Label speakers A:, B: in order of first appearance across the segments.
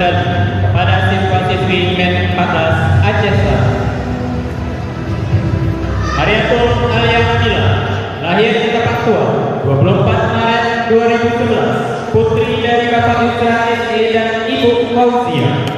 A: medali kepada siswa-siswi MEN 14 Aceh Selatan. Haryanto Alia Nabila, lahir di Tapak Tua, 24 Maret 2011, putri dari Bapak Yusra SE dan Ibu Fauzia.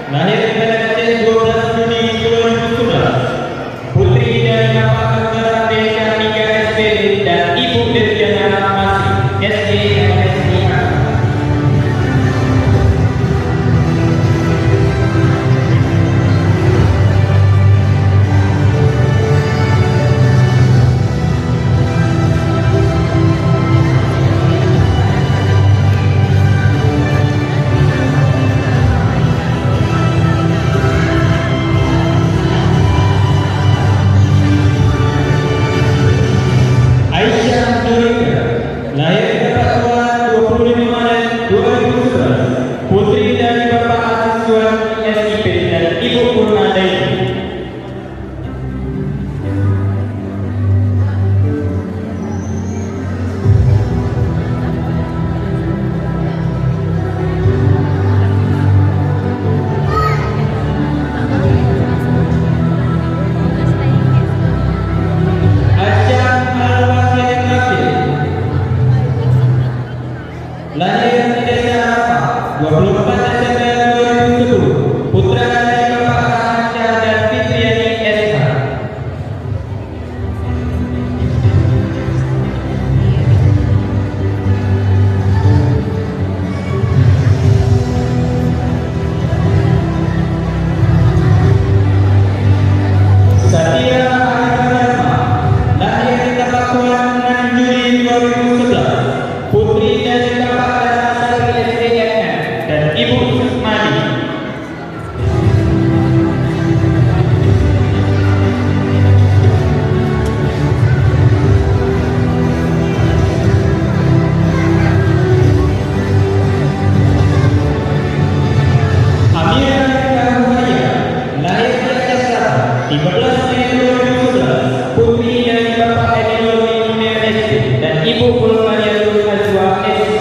A: Lahir di Banda Aceh 12 Juni 2011, putri dari Bapak Dr. Desya Nika SPD dan Ibu Dirjana Masri SE dan SIA. Lahir di Tapak Tua 25 Maret 2011, putri dari Bapak Asiswa SIP dan Ibu Purnadaini. Lahir di Desa Rapa, 24 Desember 2010, putra dari Bapak Raja dan Fitriani SH. Satya Arifadharma, lahir di Tapak Tua 6 Juli 2011, putri dari Bapak dan Ibu Susmadi. Amira Karuhaya, lahir di Aceh Selatan, 13 Mei 2011, putri dari Bapak Ediloni Munir SC dan Ibu Pulmaniatul Azwa SC.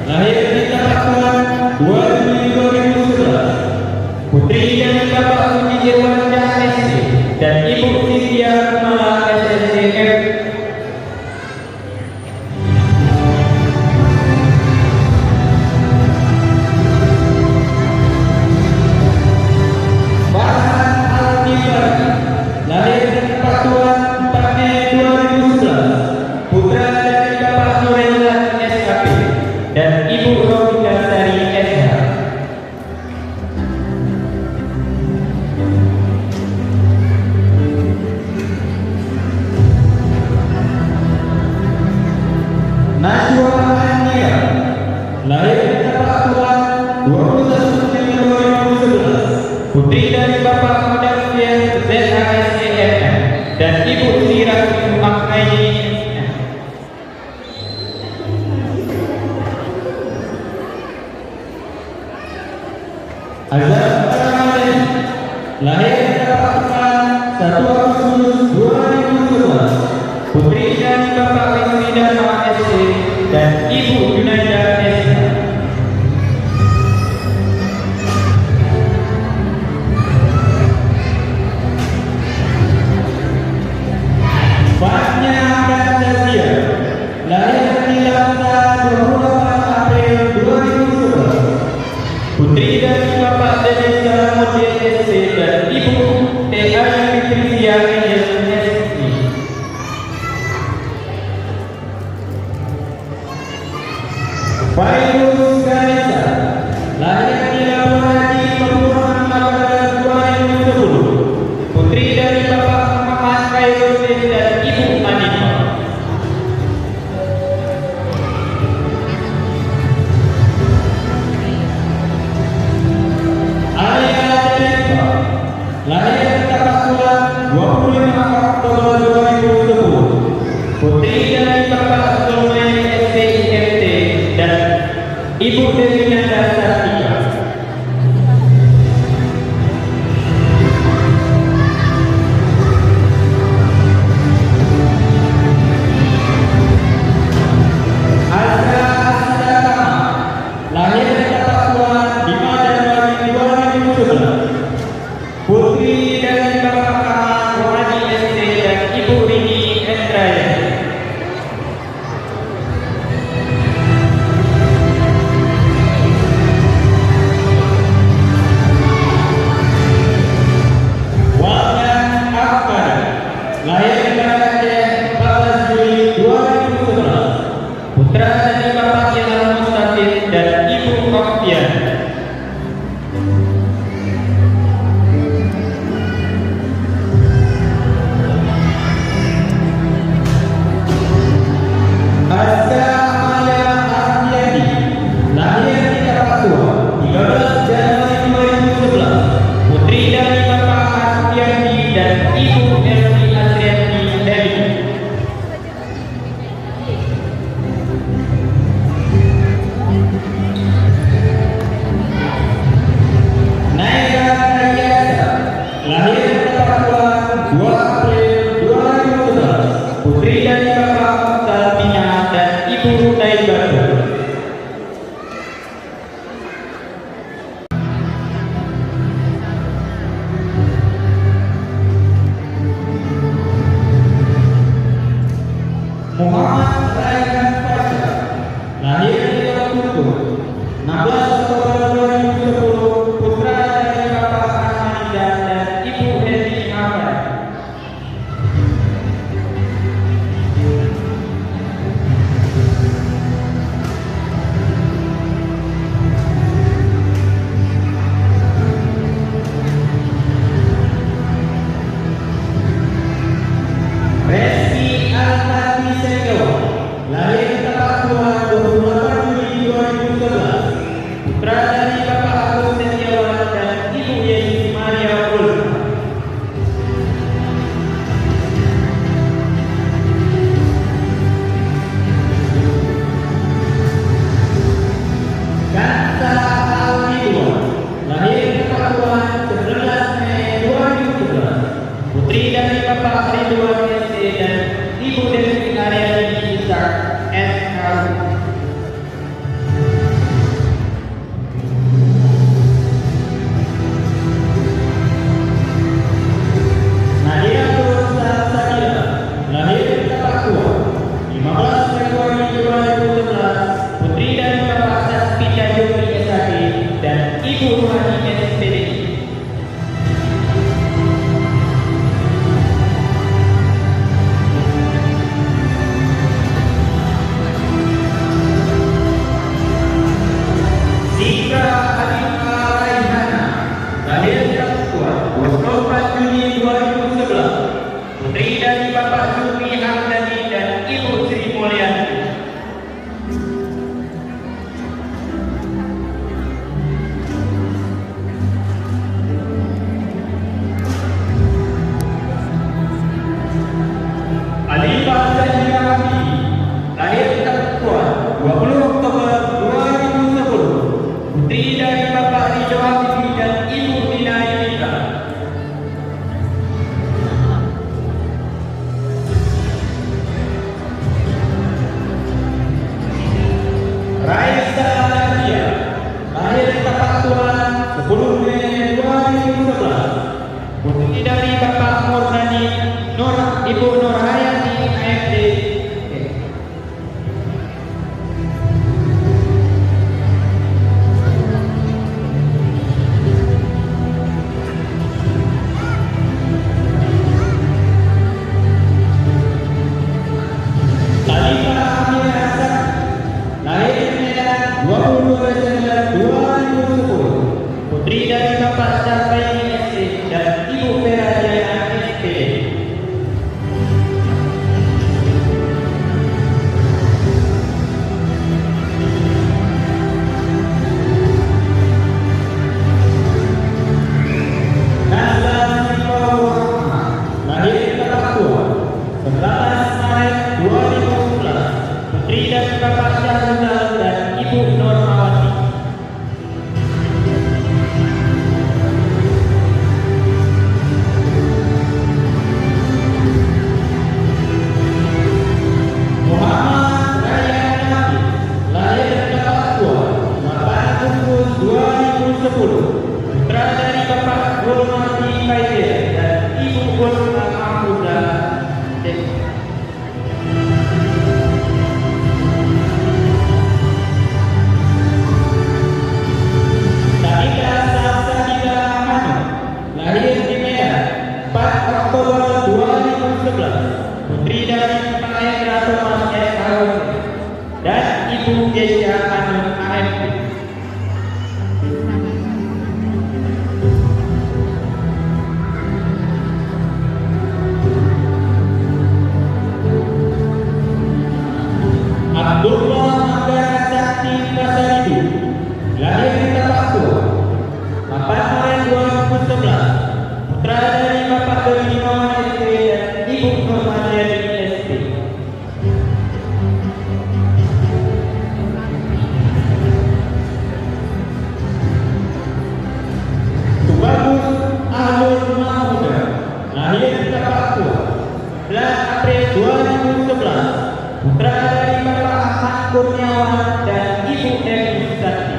A: Lahir di Tapak Tua 2 Juli 2011, putri dari Bapak Suci Irwanja SC dan Ibu Sitiya Kumala SSCF. Farhan Al-Nifari, lahir di Tapak Tua 4 Mei 2011, putra dari Bapak Nurullah SKP dan Ibu Rofika Sari SH. Najwa Ania, lahir di Tapak Tua 21 September 2011, putri dari Bapak Mudafian ZHSEFM dan Ibu Sirat Maknaini. Azhar Ramadan, lahir di Tapak Tua 1 Agustus 2011, putri dari Bapak Wisnidharma SC dan Ibu Junaida SH. Fatnya Prasetya, lahir di Laksa 24 April 2011, putri dari Bapak Dede Salamuddin Fairuz Ganesha, lahir di Labuan Haji Pembunuhan 14 2010, putri dari Bapak Muhammad Khairuddin dan Ibu Hanifah. Alia Jennifer, lahir di Tapakkulan 25 Oktober 2010, putri dari Bapak Zulmain SPIMT dan Ibu Dewi Nanda Sartika. Azra Asda Kama, lahir di Tapakkulan 5 Januari 2011, putri dari Bapak Kamal Rohadi ST dan Ibu Rini Endrayani. Waldan Akbar, lahir di Aceh 14 Juli 2011, putra dari Bapak Ilham Mustaqim dan Ibu Oktian. Azka Amalia Ardiani, lahir di Tapakkulan 13 Januari 2011, putri dari Bapak Ardiani dan Ibu Elvi Asriani Dewi. Naira Rayasa, lahir di Tapakkulan 2 April 2011, putri dari Bapak Salmina dan Ibu Taibatu. Muhammad Raihan Fasya, lahir di Labuan 16 Oktober 2010, putra dari Bapak Ahmadidah dan Ibu Hedi Ahmad. Reski Alfati Sengkewa, lahir di Tapakkulan 28 2010, putri dari Bapak Syafrini SC dan Ibu Vera Diana SPD. Putri dari Bapak Syahrul dan Ibu Normawati. Muhammad Rayyan Nabi, lahir tanggal 8 Agustus 2010, putra dari Bapak Gulmati Kaidir dan Ibu Gulma Mahmudah. Putri dari Pak Hendra Thomas S. dan Ibu Desya Hanum AMP. Abdullah Manggara Sakti Prasaribu, lahir di Tapaktua, 8 Maret 2011, putra dari Bapak Berlimawan SP dan Ibu Nurmadiani SP. Tubagus Alur Mahmuda, lahir di Tapaktua, 11 April 2011, putra dari Bapak Ahmad Kurniawan dan Ibu Dewi Sakti.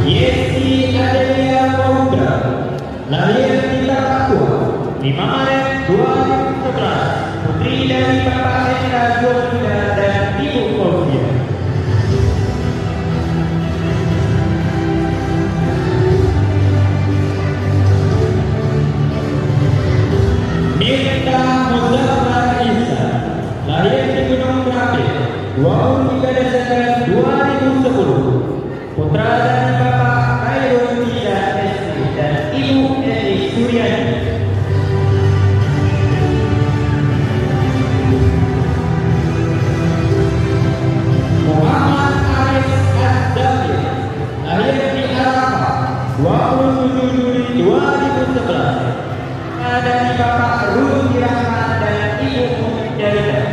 A: Yesi Adelia Maundra, lahir di Tapaktua, 5 Maret 2011, putri dari Bapak Hendra Jolida dan Ibu Fauzia. Mirta Muzaffar Isa, lahir di Gunung Berapi, 23 Desember 2010, putra dari Bapak Khairul Tija SC dan Ibu Edi Suryani. Muhammad Aris Az-Zakir, lahir di Arafah, 27 Juli 2011, dari Bapak Rudy Rahman dan Ibu Mujahidah.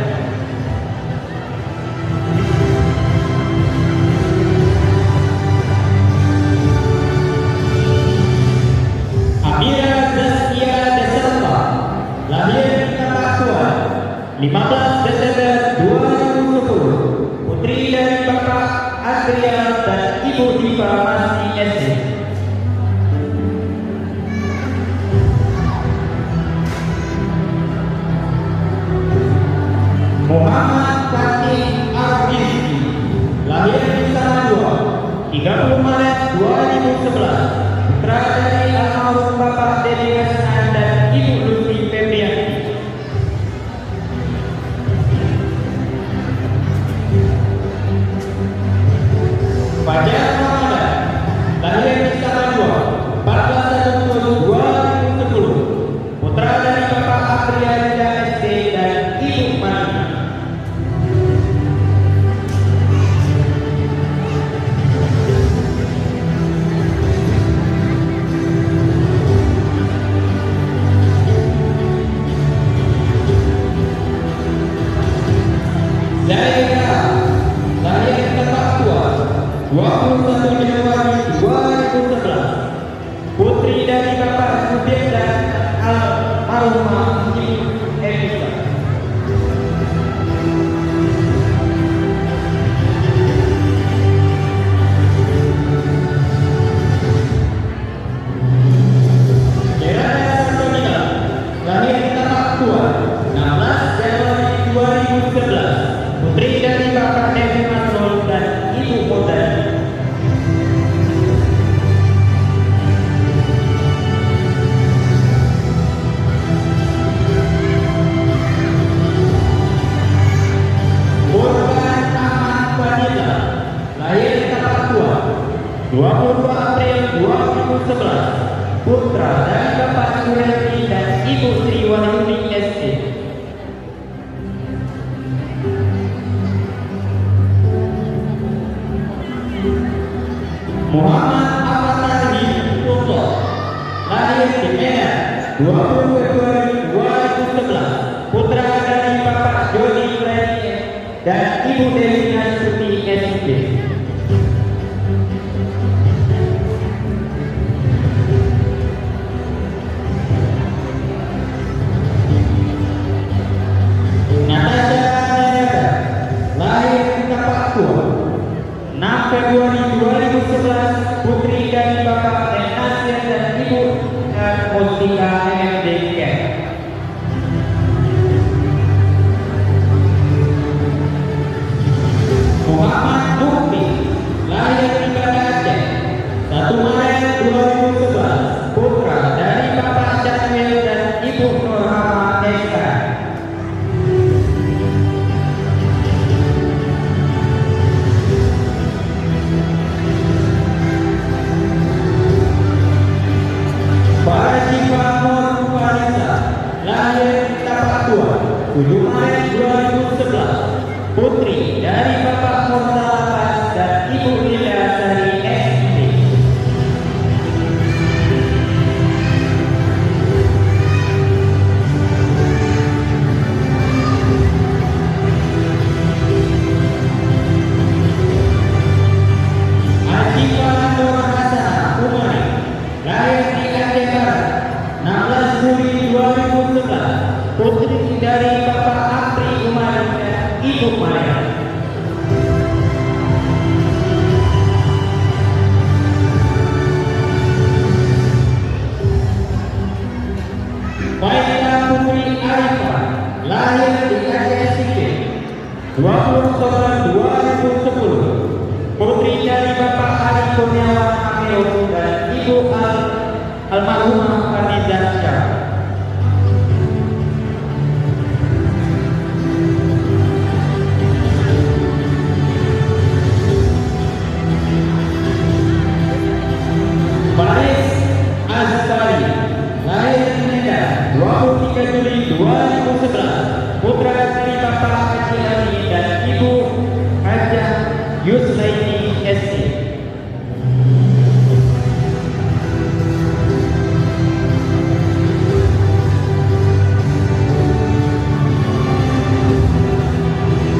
A: Amira Zaskia Desalva, lahir di Tapaktua, 15 Desember 2010, putri dari Bapak Adrian dan Ibu Diva Masni SC. Muhammad Fatih Al-Rizki, lahir di Salatiga, 30 Maret 2011, putra dari almarhum Bapak Dedi Hasnan dan Ibu Lutfi Febrianti. Fajar Ramadan, lahir di Salatiga, 14 Agustus 2010, putra dari Bapak Aprianda SC dan Ibu Mani. Zaira, lahir di Tapaktua, 21 Januari 2011, putri dari Bapak Sudir dan almarhumah Ibu Elisa. Gerada Santomila, lahir di Tapaktua, 16 Januari 2011, putri dari Bapak Devi Mansur dan Ibu Mutari. putra dari Bapak Suryanti dan Ibu Sri Wahyuni SC. Muhammad Afatari Purwo, lahir di Medan 20 Februari 2011, putra dari Bapak Joni Freddy dan Ibu Delina Suti SC. Natasha Nayada, lahir di Kapatua 6 Februari 2011, putri dari Bapak Renasir dan Ibu Mustika MDK. Muhammad Mukti, lahir di Banda Aceh 1 Maret 2011, putra dari Bapak Jamil dan Ibu Nurhama Eka. Fajifa Nur Farisa, lahir di Tapatua 7 Maret 2011, putri dari Bapak Mursa Lapas dan Ibu Lila Sari SC. Ajifah Nur Hasanah Umari, lahir di Aceh Barat 16 Juli 2011, putri dari Bapak Apri Umari dan Ibu Maya. Faida Putri Arifah, lahir di Aceh Sike 20 Oktober 2010, putri dari Bapak Ari Kurniawan Ameo dan Ibu Almarhumah Khadijah Syah. Faris Azbari, lahir di Medan 23 Juli 2011, putra dari Bapak Haji Ali dan Ibu Hajah Yuslaini SC.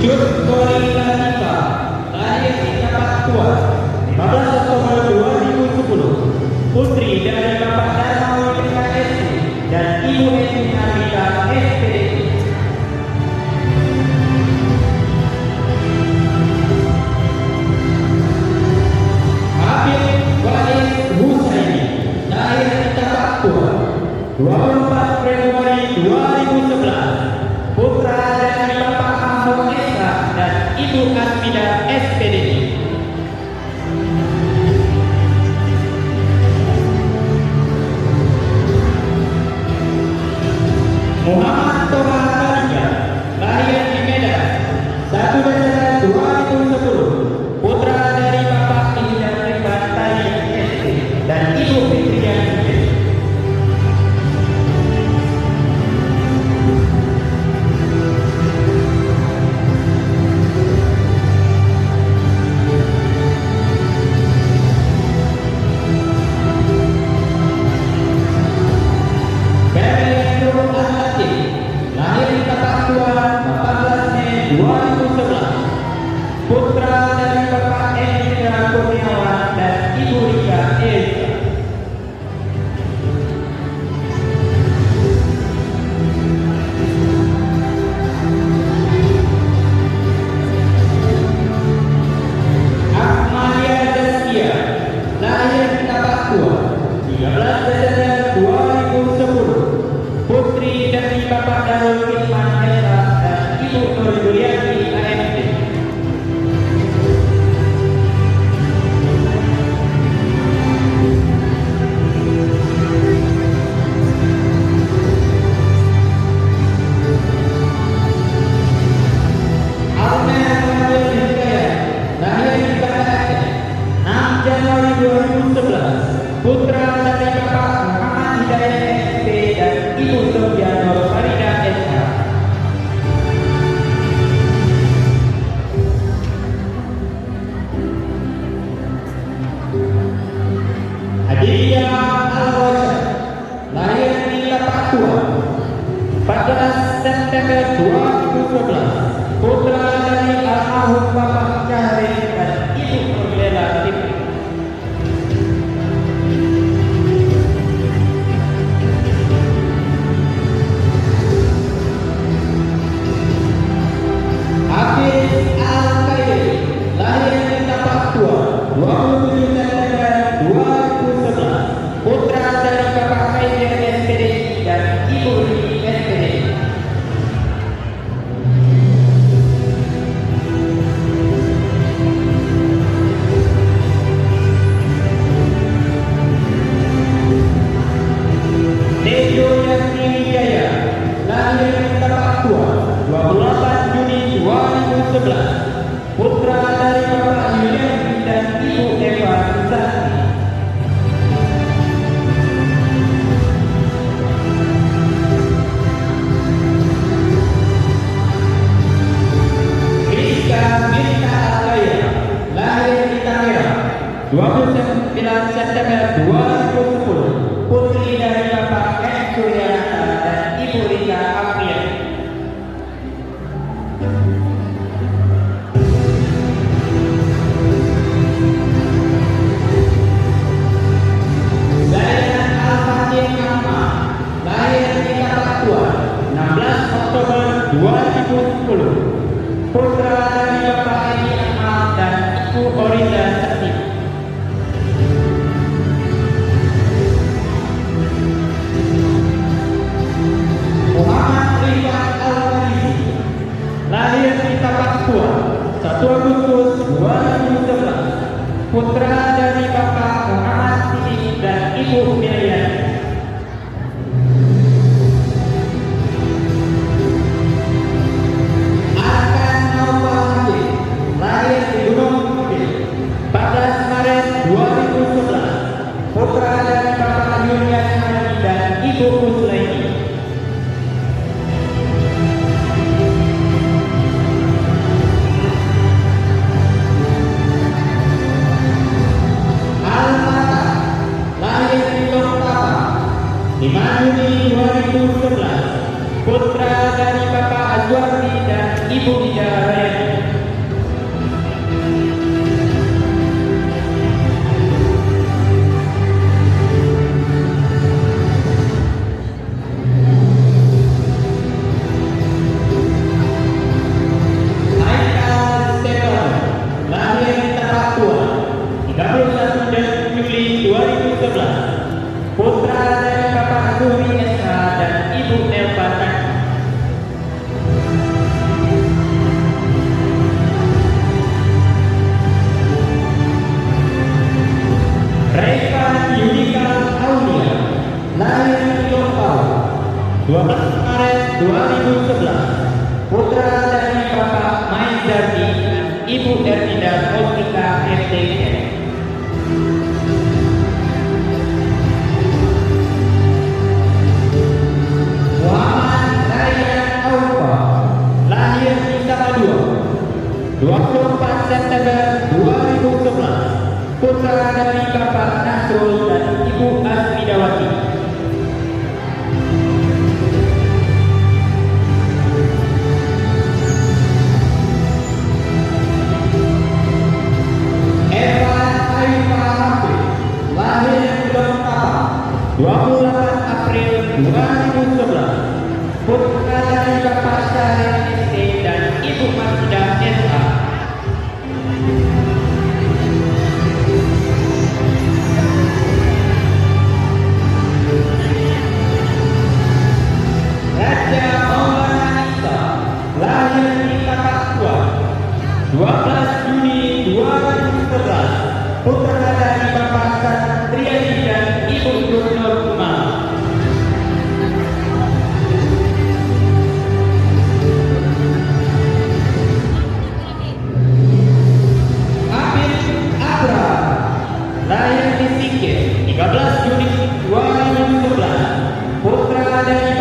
A: Cut Kori Latifa, lahir di Kapatua 15 Oktober 2010, putri dari Bapak Darmawan SC dan Ibu Eni Amita SPD. Habib Wahid Husaini, lahir di Kapatua 24 Februari 2011, putra dari Bapak Ahmad Esa dan Ibu Asmida SPD. Muhammad Toha Khadijah, lahir di Medan 1 Desember 2010, putra dari Bapak Ihsan Rifat Tari SC dan Ibu Fitriani SC. Lahir di Kapatua 14 Mei 2011, putra dari Bapak Endra Kurniawan dan Ibu Rika Elsa. Ahmadiyah Zaskia, lahir di Kapatua 13 Desember 2010, putri dari Bapak Darul Hikman Esa dan Ibu Nur Juliani AMD. Almer Muhammad Hidayat, lahir di Banda Aceh 6 Januari 2011, putra dari Bapak Yunia Al-Roja, lahir di Papua, 14 September 2011, putra dari almarhum Bapak Syahrir dan Ibu Nurlela Fitri. Hafiz Al-Khairi, lahir di Papua, 27 September 2011, putra dari Bapak Khairi SPD dan Ibu Rini SPD. Tejo Yasni Wijaya, lahir di Papua, 28 Juni 2011, putra dari Bapak Yulianti dan Ibu Eva Susanti. Rizka Mirta Alaya, lahir di Tangerang, 29 September 2010, putri dari Bapak M. Suryanata dan Ibu Rita Apriani. Zainal Al-Fatih Ahmad, lahir di Papua, 16 Oktober 2010, putra dari Bapak Edi Ahmad dan Ibu Oriza Sakti. Muhammad Ridwan Al-Walidi, lahir di Papua, 1 Agustus 2011, putra dari Bapak Muhammad Siddiq dan Ibu Miryani. Arkan Naufal Hamid, lahir di Gunung Kidul, 14 Maret 2011, putra dari Bapak Yulian Hamid dan Ibu Kuslaini. Al-Fatah, lahir di Loktapa, 5 Juni 2011, putra dari Bapak Azwardi dan Ibu Ida Rayani. Haikal Stefano, lahir di Papua, 31 Juli 2011, putra dari Bapak Zuri Esra dan Ibu Nelva Taki. Revan Yunikal Aulia, lahir di Lompau, 12 Maret 2011, putra dari Bapak Maizardi dan Ibu Ernida Monika FTK. Muhammad Ryan Aufa, lahir di Tamadua, 24 September 2011, putra dari Bapak Nasrul dan Ibu Asmidawati. Evan Aifa Hafiz, lahir di Lontapa, 28 April 2011, putra dari Bapak Syahrir SD dan Ibu Masida SA. Raja Maulana Isa, lahir di Papua, 12 Juni 2011, putra dari Bapak Satriadi dan Ibu Nur Umar. Habib Abra, lahir di Singkil, 13 Juni 2011, putra dari